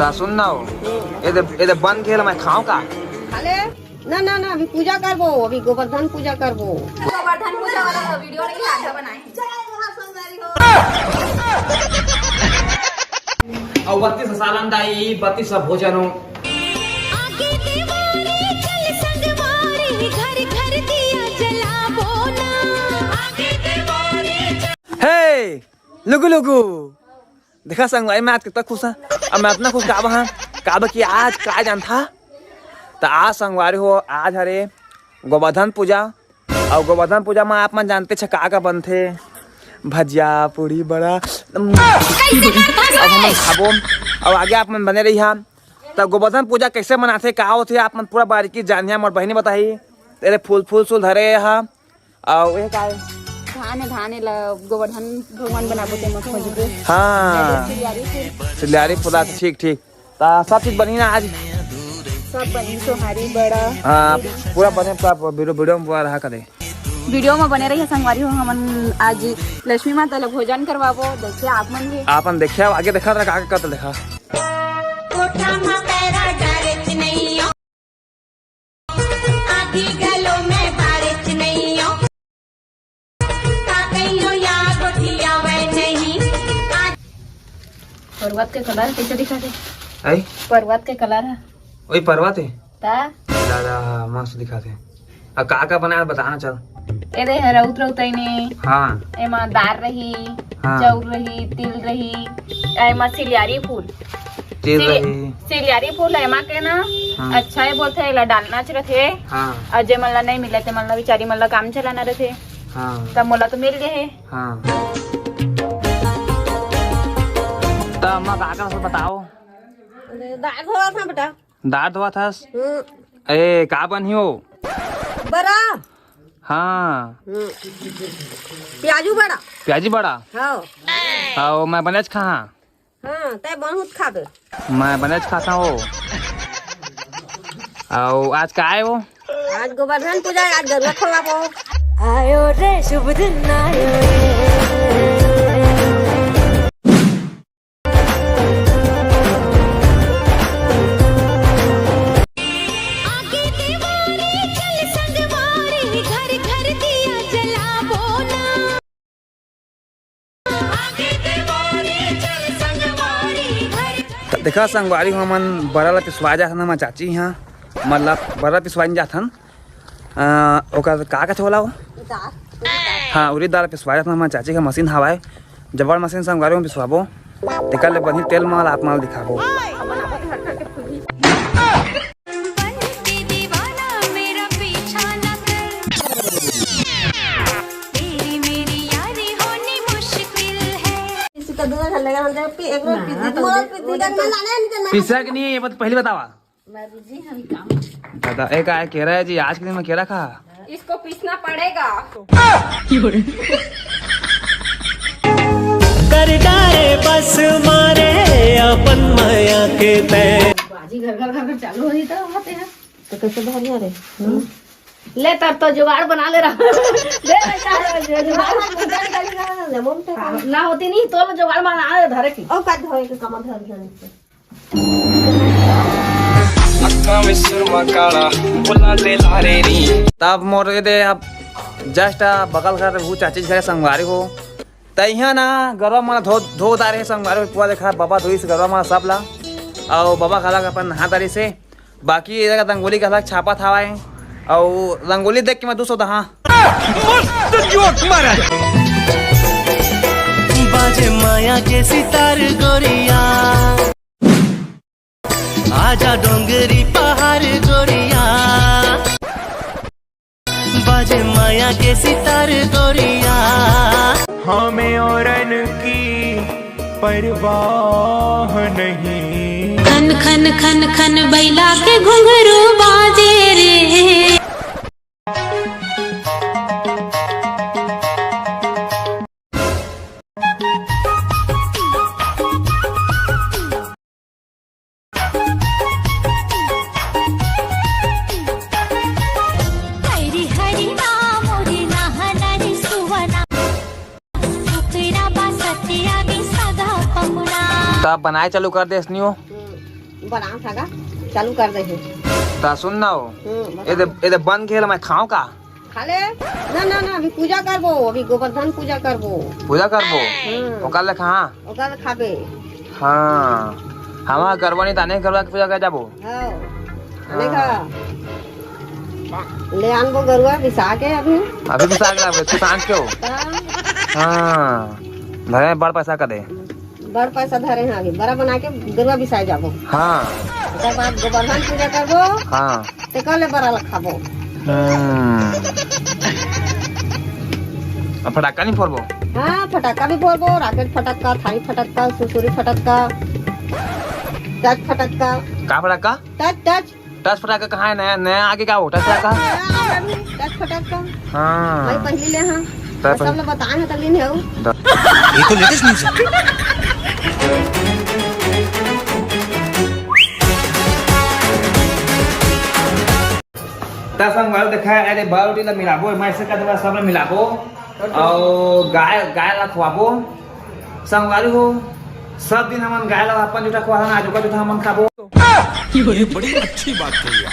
ता सुन ना हो ये बन खेल मैं खाऊं का खाले ना ना ना अभी पूजा करबो, अभी गोवर्धन पूजा करबो। गोवर्धन पूजा वाला वीडियो नहीं आधा बनाए और 32 सालन दाई 32 भोजन हो हे लुगु लुगु देखा संगवारी मैं आज कितना खुश है। अब मैं इतना खुश काबा कि आज का जान था तो आज संगवारी हो आज हरे गोवर्धन पूजा। और गोवर्धन पूजा में आप मन जानते छे का बनथे भजिया पूरी बड़ा अब हम खाबो और आगे आप मन बने रही हा। तो गोवर्धन पूजा कैसे मनाथे का होथे आप मन पूरा बारीकी जानिया मोर बहनी बताही। तेरे फूल सुल धरे हा और ये का धाने ला गोवर्धन भगवान बनाबो ते मत खोजबो। हाँ सिलियारी फुला ठीक ता सब चीज बनी ना आज सब बनी सोहारी बड़ा। हाँ पूरा बने वीडियो में पूरा रहा करे वीडियो में बने रही संगवारी हो। हमन आज लक्ष्मी माता ला भोजन करवाबो देखे आप मन भी आपन देखिया आगे देखा था आगे कत देखा कोठा में पैरा डारेच नहीं हो आधी गलो में बारिश नहीं हो का कहियो या गोठिया वे नहीं। पर्वत के कलर कैसे दिखाते आई पर्वत के कलर है वही पर्वत है ता दादा मस्त दिखाते अब का बनाया बताना चल एरे रौत रौतैने हाँ एमा दार रही हाँ। चाउर रही तिल रही एमा सिलियारी फूल तेल रही सिलियारी फूल एमा के ना हाँ। अच्छा है बोलते एला डालना च रथे। हाँ और जे मन ला नहीं मिले ते मन ला बिचारी मन ला काम चलाना रथे हाँ तब मोला तो मिल गए है। हाँ तो अम्मा का बताओ दाल धोआ था बेटा। दाल धोआ था अरे का बनी हो बड़ा हाँ प्याजू बड़ा प्याजी बड़ा हाँ और मैं बनेज कहाँ हाँ तै बहुत खाबे। मैं बनेज खाता हूँ और आज का आए वो आज गोवर्धन पूजा आज गरुआ खोलाबो। आयो रे शुभ दिन आयो रे देखा संगवारी हमन बड़ा ला पिसवा जाथन हमार चाची यहाँ मतलब बड़ा पिसवाइन जाथन ओकर का होला वो हाँ उरी दाल पिसवा जाथन हमार चाची का मशीन हवाए जबर मशीन संगवारी में पिसवाबो तेकर ले बनी तेल माल आप माल दिखाबो। पिसा के नहीं है ये पहले बतावा दादा एक आया कह रहा है जी आज के दिन में क्या रखा इसको पीसना पड़ेगा कर डारे बस मारे अपन माया के पैर बाजी घर चालू हो रही था वहाँ पे है तो कैसे धरिया रे ले तब तो जुगाड़ बना ले रहा ना होती नहीं तो जुगाड़ बना ले धरे की और का धोए के कमा धर धर तब मोर दे अब जस्ट बगल कर वो चाची घर संगवारी हो तैया ना गरवा माला धो दारे संगवारी पूरा देखा बाबा धोई से गरवा माला सब ला और बाबा खाला अपन नहा दारी से बाकी रंगोली का छापा था और रंगोली देख के मैं 200 दहा बाजे माया के सितार गोरिया आजा डोंगरी पहाड़ गोरिया बाजे माया के सितार गोरिया हमें औरन की परवाह नहीं खन खन खन खन बैला के घुंघरू बाजे रे तब बनाए चालू कर दे इसनियो बना थागा चालू कर दे ता सुन ना हो बता। ये बंद खेल मैं खाऊं का खा ले ना ना ना अभी पूजा करबो अभी गोवर्धन पूजा करबो पूजा करबो ओकर ले कहाँ ओकर खाबे हाँ हमारा करबो नहीं ताने करवा के पूजा कर जाबो हां देखा ले आनबो गरुआ बिसा के अभी भी साग लावे तू सांझ के हो हाँ धरे बड़ पैसा कर दे बड़ पैसा धरे हैं अभी बड़ा बना के गरुआ बिसाए जाबो हाँ ओकर बाद गोवर्धन पूजा करबो हाँ ते कल बड़ा खाबो अब फटाका नहीं फोड़बो हाँ फटाका भी बोलबो रॉकेट फटक्का थाई फटक्का सुसुरी फटक्का टच फटक्का का फटाका टच टच टच फटाका कहाँ है नया नया आगे का हो टच फटाका टच फटक्का हाँ भाई पहले ले हाँ तो सब लोग बताए हैं तल्ली नहीं हो ये तो लेटेस्ट न्यूज़ है संग देखा है अरे बायोटी ला मिलाबो मैं से का सब ला मिलाबो और गाय गाय ला खवाबो संगवारी हो सब दिन हमन गाय ला अपन जूठा खवा आज का जूठा हमन खाबो ये बड़ी अच्छी बात कही आप।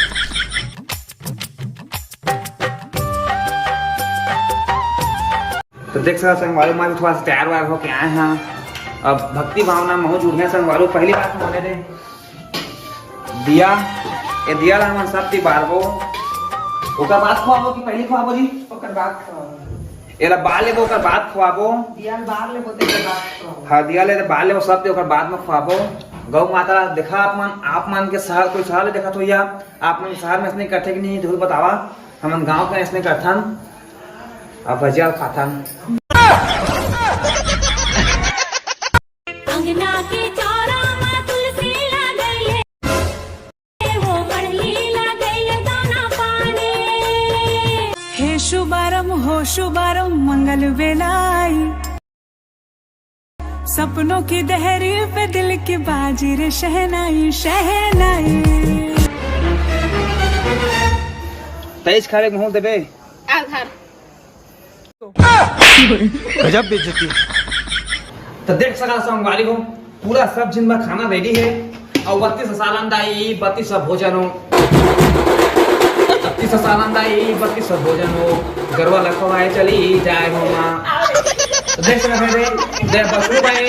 तो देख सकते संगवारी मां थोड़ा सा तैयार वार हो के आए हैं अब भक्ति भावना महू जुड़ने संगवारी पहली बात होने दे दिया ये दिया ला हमन सब ती बारबो ओकर बाद खवाबो कि पहले खवाबो जी ओकर बाद खाओ एला बाल लेबो ओकर बाद खवाबो दियाल बाहर ले बोते के बाद खाओ हाँ दिया ले बाल लेबो सब ते ओकर बाद में खवाबो गौ माता देखा आप मन के शहर कोई शहर देखा तो या आप मन शहर में इसने करते कि नहीं जरूर बतावा हमन गांव के इसने करथन अब भजिया खाथन अंगना के चौरा में तुलसी लगई है वो बढ़ली लगई है दाना पानी हे शुभारंभ हो शुभारंभ मंगल बेलाई सपनों की दहरी पे दिल की बाजी रे शहनाई शहनाई तेज खाले मुंह देबे आधार गजब बेइज्जती। तो देख सका संगवारी हो पूरा सब जिन में खाना रेडी है और 32 सालंदाई 32 भोजन हो 32 सालंदाई 32 भोजन हो गरवा लखवाए चली जाए हो मां तो देख सका रे दे बसरू भाई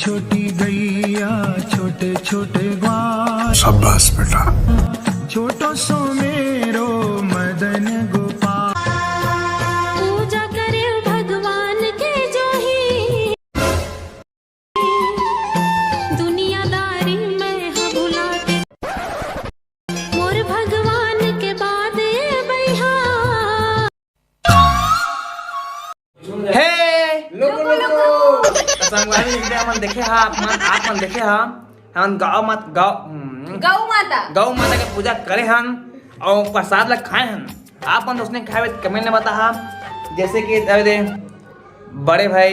छोटी गैया छोटे छोटे ग्वाल शाबाश बेटा छोटो सो मेरो मदन गोपाल पूजा करे भगवान के जो ही दुनियादारी में हम भुला के मोर भगवान के बाद बैहा हे लुगु संगवारी वीडियो मन देखे हा आप मन देखे हा हम गौ माता गौ माता के पूजा करे हन और प्रसाद ला खाए हन आप मन उसने खाए कमेंट में बता हा जैसे कि अरे बड़े भाई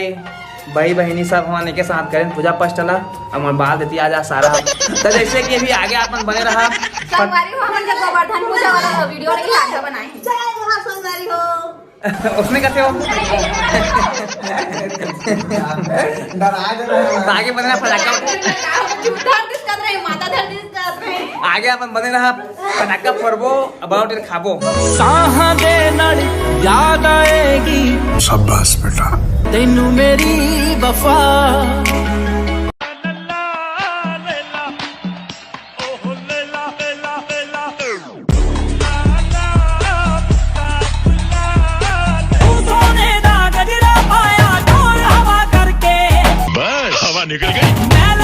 भाई बहनी सब हमारे के साथ करें पूजा पाठ चला और बात देती आ जा सारा तो जैसे कि अभी आगे आप बने रहा संगवारी हो हमन जब गोवर्धन पूजा वाला वीडियो लेके आधा बनाए हैं जय महासंगारी हो उसने कहते हो आगे बने रहा पटाखा माता धरती कर रहे आगे अपन बने रहा पटाखा फोड़बो अब खाबो साहा दे नाल याद आएगी शाबाश बेटा तेनू मेरी वफा निकल गई